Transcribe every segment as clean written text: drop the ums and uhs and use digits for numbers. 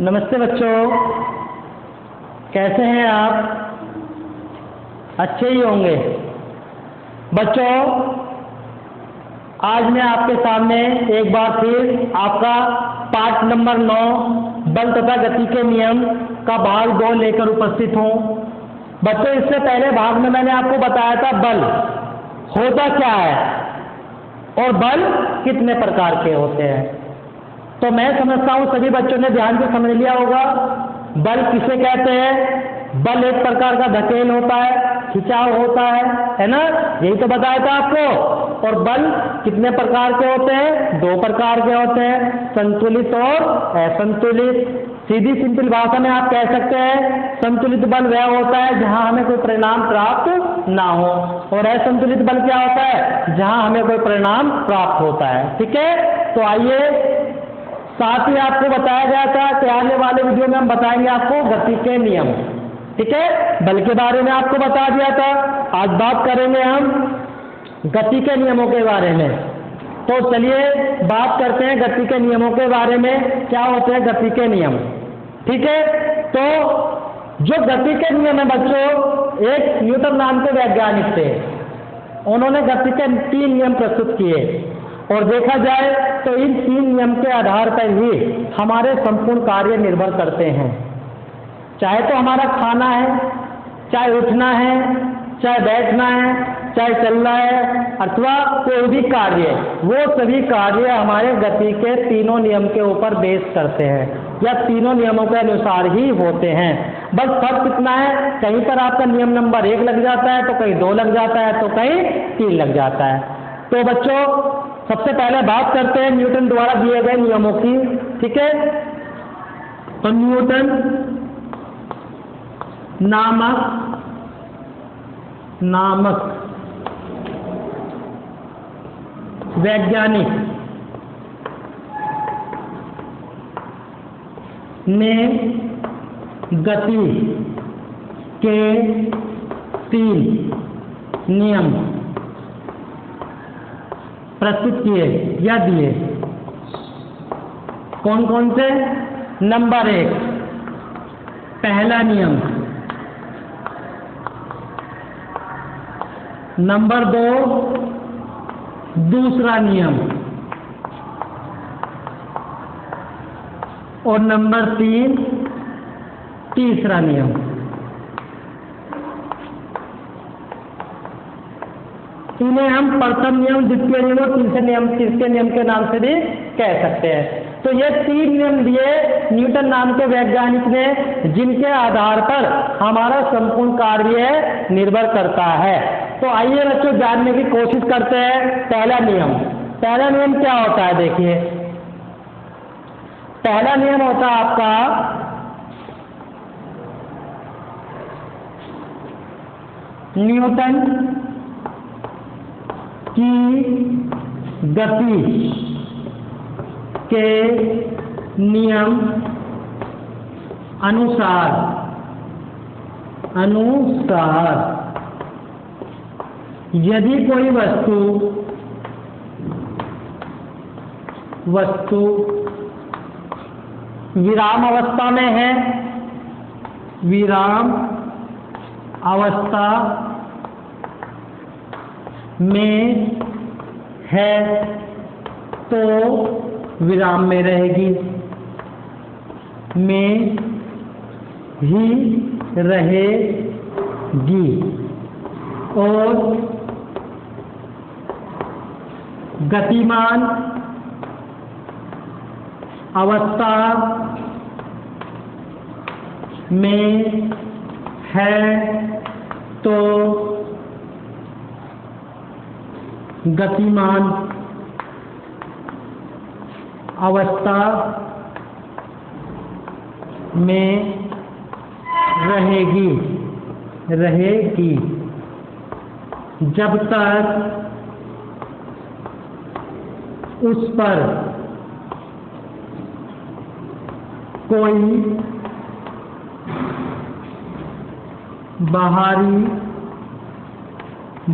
नमस्ते बच्चों, कैसे हैं आप? अच्छे ही होंगे। बच्चों, आज मैं आपके सामने एक बार फिर आपका पाठ नंबर 9 बल तथा गति के नियम का भाग 2 लेकर उपस्थित हूँ। बच्चों, इससे पहले भाग में मैंने आपको बताया था बल होता क्या है और बल कितने प्रकार के होते हैं। तो मैं समझता हूँ सभी बच्चों ने ध्यान से समझ लिया होगा बल किसे कहते हैं। बल एक प्रकार का धकेल होता है, खिंचाव होता है ना, यही तो बताया था आपको। और बल कितने प्रकार के होते हैं? 2 प्रकार के होते हैं, संतुलित और असंतुलित। सीधी सिंपल भाषा में आप कह सकते हैं संतुलित बल वह होता है जहां हमें कोई परिणाम प्राप्त ना हो, और असंतुलित बल क्या होता है? जहां हमें कोई परिणाम प्राप्त होता है। ठीक है, तो आइए, साथ ही आपको बताया गया था कि आने वाले वीडियो में हम बताएंगे आपको गति के नियम। ठीक है, बल के बारे में आपको बता दिया था, आज बात करेंगे हम गति के नियमों के बारे में। तो चलिए बात करते हैं गति के नियमों के बारे में। क्या होते हैं गति के नियम? ठीक है, तो जो गति के नियम है बच्चों, एक न्यूटन नाम के वैज्ञानिक थे, उन्होंने गति के 3 नियम प्रस्तुत किए। और देखा जाए तो इन 3 नियम के आधार पर ही हमारे संपूर्ण कार्य निर्भर करते हैं। चाहे तो हमारा खाना है, चाहे उठना है, चाहे बैठना है, चाहे चलना है, अथवा कोई भी कार्य, वो सभी कार्य हमारे गति के तीनों नियम के ऊपर बेस करते हैं या तीनों नियमों के अनुसार ही होते हैं। बस फर्क कितना है, कहीं पर आपका नियम नंबर 1 लग जाता है, तो कहीं 2 लग जाता है, तो कहीं 3 लग जाता है। तो बच्चों, सबसे पहले बात करते हैं न्यूटन द्वारा दिए गए नियमों की। ठीक है, तो न्यूटन नामक वैज्ञानिक ने गति के 3 नियम प्रस्तुत किए या दिए। कौन कौन से? नंबर 1 पहला नियम, नंबर 2 दूसरा नियम, और नंबर 3 तीसरा नियम। इन्हें हम प्रथम नियम, द्वितीय नियम और तीसरे नियम के नाम से भी कह सकते हैं। तो ये 3 नियम दिए न्यूटन नाम के वैज्ञानिक ने, जिनके आधार पर हमारा संपूर्ण कार्य निर्भर करता है। तो आइए बच्चों जानने की कोशिश करते हैं पहला नियम। पहला नियम क्या होता है? देखिए, पहला नियम होता है आपका न्यूटन की गति के नियम अनुसार यदि कोई वस्तु विराम अवस्था में है, विराम अवस्था में है, तो विराम में रहेगी, में ही रहेगी। और गतिमान अवस्था में है, तो गतिमान अवस्था में रहेगी जब तक उस पर कोई बाहरी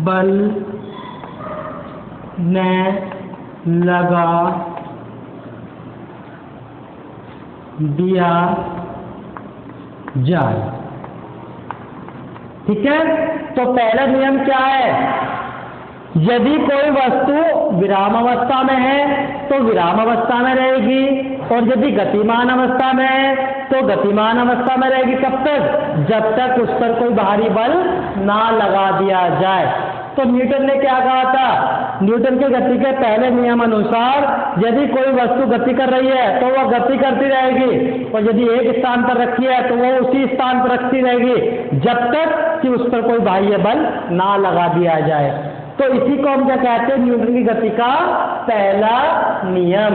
बल न लगा दिया जाए। ठीक है, तो पहला नियम क्या है, यदि कोई वस्तु विराम अवस्था में है तो विराम अवस्था में रहेगी, और यदि गतिमान अवस्था में है तो गतिमान अवस्था में रहेगी। कब तक, जब तक उस पर कोई बाहरी बल ना लगा दिया जाए। तो न्यूटन ने क्या कहा था, न्यूटन के गति के पहले नियम अनुसार यदि कोई वस्तु गति कर रही है तो वह गति करती रहेगी, और यदि एक स्थान पर रखी है तो वह उसी स्थान पर रखती रहेगी जब तक कि उस पर कोई बाह्य बल ना लगा दिया जाए। तो इसी को हम क्या कहते हैं, न्यूटन की गति का पहला नियम।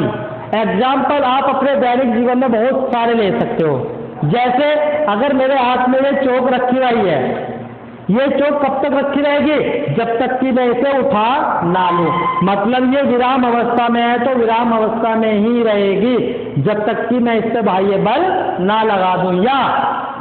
एग्जाम्पल आप अपने दैनिक जीवन में बहुत सारे ले सकते हो। जैसे अगर मेरे हाथ में ये चौक रखी हुई है, ये चौक कब तक रखी रहेगी, जब तक कि मैं इसे उठा ना लूं। मतलब ये विराम अवस्था में है तो विराम अवस्था में ही रहेगी जब तक कि मैं इससे बाह्य बल ना लगा दूं। या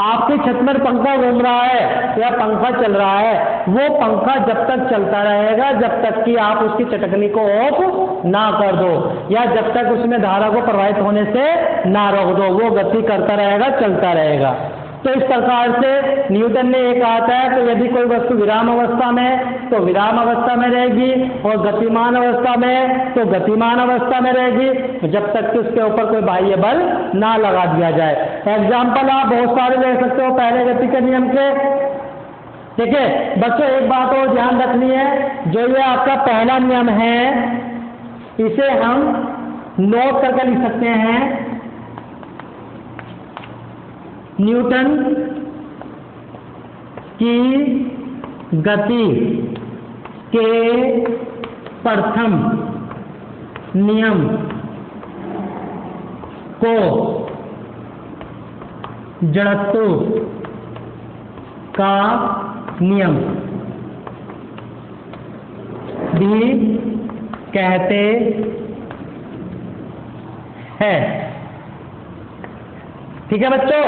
आपकी छत में पंखा घूम रहा है या पंखा चल रहा है, वो पंखा जब तक चलता रहेगा जब तक कि आप उसकी चटकनी को ऑफ ना कर दो, या जब तक उसमें धारा को प्रवाहित होने से ना रोक दो, वो गति करता रहेगा, चलता रहेगा। तो इस प्रकार से न्यूटन ने एक कहा था कि यदि कोई वस्तु विराम अवस्था में तो विराम अवस्था में रहेगी, और गतिमान अवस्था में तो गतिमान अवस्था में रहेगी जब तक कि उसके ऊपर कोई बाह्य बल ना लगा दिया जाए। एग्जाम्पल आप बहुत सारे ले सकते हो पहले गति के नियम के। ठीक है बच्चों, एक बात और ध्यान रखनी है, जो ये आपका पहला नियम है इसे हम नोट करके लिख सकते हैं, न्यूटन की गति के प्रथम नियम को जड़त्व का नियम भी कहते हैं। ठीक है बच्चों,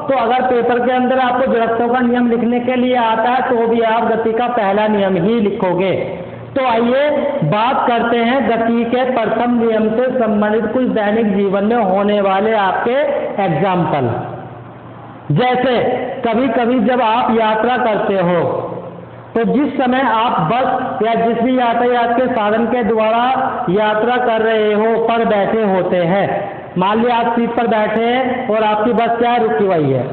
तो अगर पेपर के अंदर आपको जड़त्व का नियम लिखने के लिए आता है तो भी आप गति का पहला नियम ही लिखोगे। तो आइए बात करते हैं गति के प्रथम नियम से संबंधित कुछ दैनिक जीवन में होने वाले आपके एग्जाम्पल। जैसे कभी कभी जब आप यात्रा करते हो तो जिस समय आप बस या जिस भी यातायात के साधन के द्वारा यात्रा कर रहे हो पर बैठे होते हैं, मान लिया आप सीट पर बैठे हैं और आपकी बस क्या रुकी हुई है,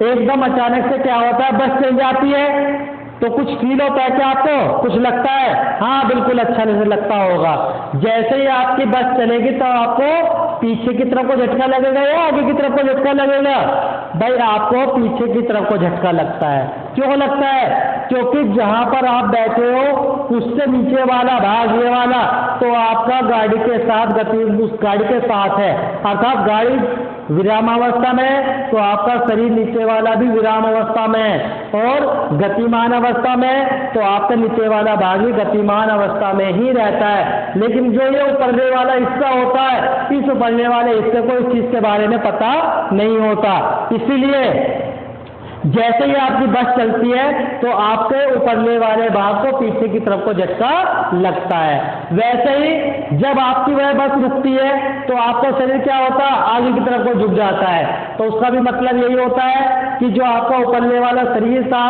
एकदम अचानक से क्या होता है, बस चल जाती है तो कुछ फील होता है क्या आपको, कुछ लगता है? हाँ बिल्कुल अच्छा नहीं लगता होगा। जैसे ही आपकी बस चलेगी तो आपको पीछे की तरफ को झटका लगेगा या आगे की तरफ को झटका लगेगा? भाई आपको पीछे की तरफ को झटका लगता है। क्यों लगता है? क्योंकि जहां पर आप बैठे हो उससे नीचे वाला भाग ये वाला तो आपका गाड़ी के साथ गति उस गाड़ी के साथ है, अर्थात गाड़ी विरामावस्था में तो आपका शरीर नीचे वाला भी विरामावस्था में है, और गतिमान अवस्था में तो आपका नीचे वाला भाग भी गतिमान अवस्था में ही रहता है। लेकिन जो ये ऊपरले वाला हिस्सा होता है, इस ऊपरले वाले हिस्से को इस चीज के बारे में पता नहीं होता। इसीलिए जैसे ही आपकी बस चलती है तो आपके ऊपरले वाले भाग को पीछे की तरफ को झटका लगता है। वैसे ही जब आपकी वह बस रुकती है तो आपका शरीर क्या होता है, आगे की तरफ को झुक जाता है। तो उसका भी मतलब यही होता है कि जो आपका ऊपरले वाला शरीर था,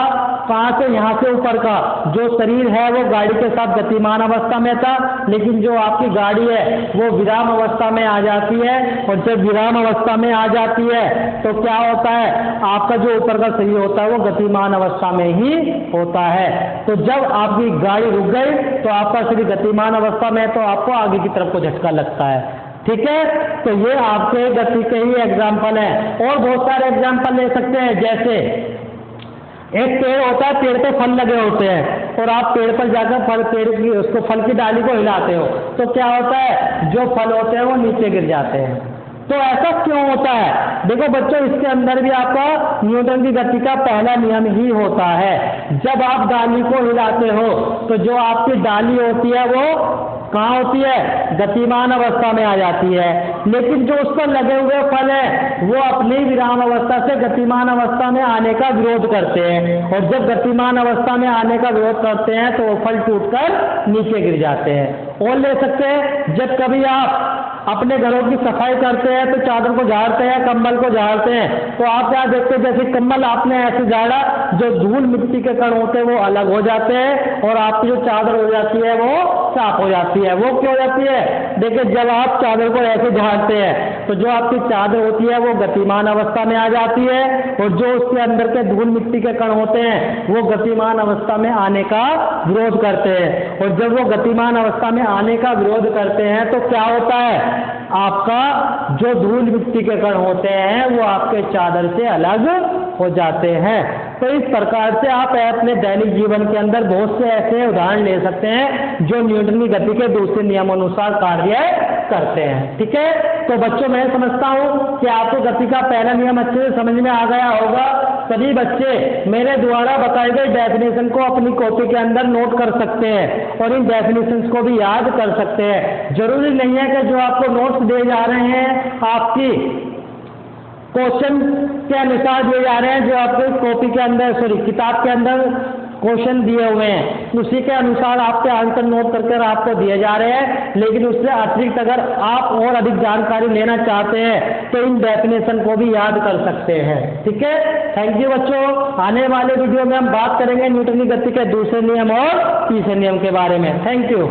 कहां से, यहां से ऊपर का जो शरीर है वो गाड़ी के साथ गतिमान अवस्था में था, लेकिन जो आपकी गाड़ी है वो विराम अवस्था में आ जाती है, और जब विराम अवस्था में आ जाती है तो क्या होता है, आपका जो ऊपर का शरीर होता है वो गतिमान अवस्था में ही होता है। तो जब आपकी गाड़ी रुक गई तो आपका शरीर गतिमान अवस्था में है तो आपको आगे की तरफ को झटका लगता है। ठीक है, तो ये आपके गति के ही एग्जाम्पल है। और बहुत सारे एग्जाम्पल ले सकते हैं। जैसे एक पेड़ होता है, पेड़ पे फल लगे होते हैं और आप पेड़ पर जाकर उसको फल की डाली को हिलाते हो तो क्या होता है, जो फल होते हैं वो नीचे गिर जाते हैं। तो ऐसा क्यों होता है? देखो बच्चों, इसके अंदर भी आपका न्यूटन की गति का पहला नियम ही होता है। जब आप डाली को हिलाते हो तो जो आपकी डाली होती है वो कहाँ होती है, गतिमान अवस्था में आ जाती है, लेकिन जो उस पर लगे हुए फल है वो अपनी विराम अवस्था से गतिमान अवस्था में आने का विरोध करते हैं, और जब गतिमान अवस्था में आने का विरोध करते हैं तो वो फल टूटकर नीचे गिर जाते हैं। और ले सकते हैं, जब कभी आप अपने घरों की सफाई करते हैं तो चादर को झाड़ते हैं, कंबल को झाड़ते हैं, तो आप क्या देखते हैं, जैसे कंबल आपने ऐसे झाड़ा, जो धूल मिट्टी के कण होते हैं वो अलग हो जाते हैं और आपकी जो चादर हो जाती है वो साफ हो जाती है। वो क्यों हो जाती है? देखिए, जब आप चादर को ऐसे झाड़ते हैं तो जो आपकी चादर होती है वो गतिमान अवस्था में आ जाती है और जो उसके अंदर के धूल मिट्टी के कण होते हैं वो गतिमान अवस्था में आने का विरोध करते हैं। और जब वो गतिमान अवस्था में आने का विरोध करते हैं तो क्या होता है, आपका जो धूल मिट्टी के कण होते हैं वो आपके चादर से अलग हो जाते हैं। तो इस प्रकार से आप अपने दैनिक जीवन के अंदर बहुत से ऐसे उदाहरण ले सकते हैं जो न्यूटन की गति के दूसरे नियम अनुसार कार्य करते हैं। ठीक है, तो बच्चों मैं समझता हूं कि आपको गति का पहला नियम अच्छे से समझ में आ गया होगा। सभी बच्चे मेरे द्वारा बताई गई डेफिनेशन को अपनी कॉपी के अंदर नोट कर सकते हैं और इन डेफिनेशंस को भी याद कर सकते हैं। जरूरी नहीं है कि जो आपको नोट्स दिए जा रहे हैं आपकी क्वेश्चन के अनुसार दिए जा रहे हैं, जो आपको कॉपी के अंदर किताब के अंदर क्वेश्चन दिए हुए हैं उसी के अनुसार आपके आंसर नोट करके आपको दिए जा रहे हैं। लेकिन उससे अतिरिक्त अगर आप और अधिक जानकारी लेना चाहते हैं तो इन डेफिनेशन को भी याद कर सकते हैं। ठीक है, थैंक यू बच्चों। आने वाले वीडियो में हम बात करेंगे न्यूटन की गति के दूसरे नियम और तीसरे नियम के बारे में। Thank you.